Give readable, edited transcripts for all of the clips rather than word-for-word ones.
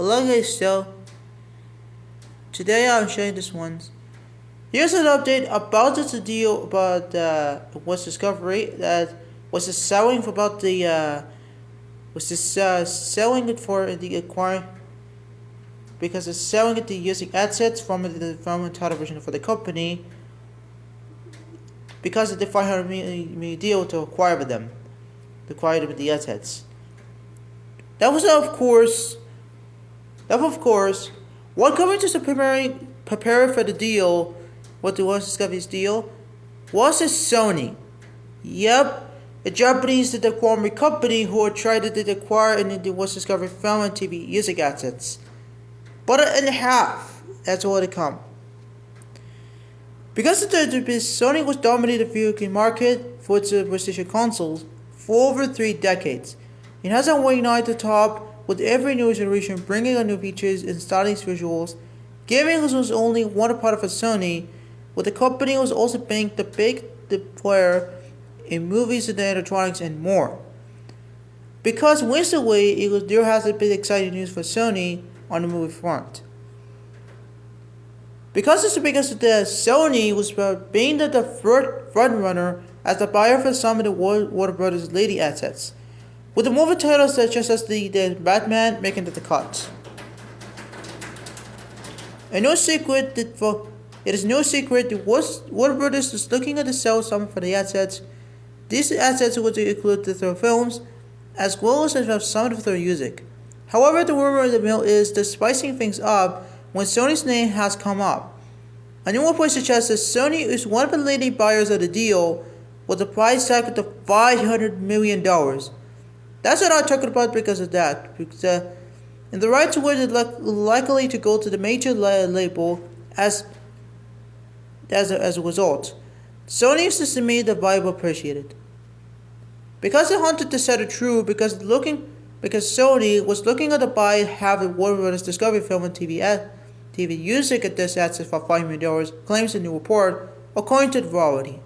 Hello guys, so today I'm showing this one. Here's an update about this deal about was discovery that was this selling for about the was this selling it for the acquiring because it's selling it to using assets from the television for the company because of the 500 million deal to acquire them, to acquire the assets. That was of course, what company was preparing for the deal, what the was discovery's deal, was a Sony. Yep, a Japanese acquiring company who had tried to acquire and it was discovery film and TV music assets. But in half, that's all it come. Because Sony was dominating the video game market for its PlayStation consoles for over 3 decades. It has a way at the top with every new generation bringing on new features and stylish visuals. Gaming was only one part of a Sony, but the company was also being the big player in movies and electronics and more. Because recently there has been exciting news for Sony on the movie front. Because the Sony was being the front runner as the buyer for some of the Warner Brothers' leading assets, with the movie titles such as the Batman making the cut. And it is no secret that Warner Brothers is looking at the sell some for the assets. These assets would include the films, as well as some of their music. However, the rumor in the mill is the spicing things up when Sony's name has come up. A new report suggests that Sony is one of the leading buyers of the deal, with a price tag of $500 million. That's what I'm talking about because of that. Because, and the rights were likely to go to the major label as a result. Sony is estimated the buy will appreciate it. Because they wanted to set it true, because Sony was looking at the buy have the Warner Brothers Discovery film and TV music at this asset for $5 million, claims the new report, according to Variety.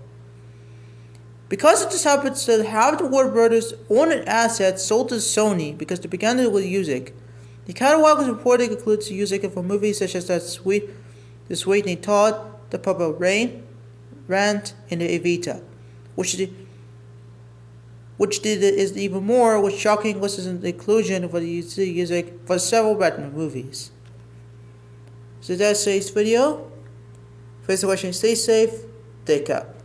Because it just happens to have the Warner Brothers own an asset sold to Sony because they began with music. The catalog was reported includes music for movies such as The Sweeney Todd, The Purple Rain, Rant, and The Evita, which is even more was shocking was the inclusion for the music for several Batman movies. So that's today's video. Thanks for watching. Stay safe. Take care.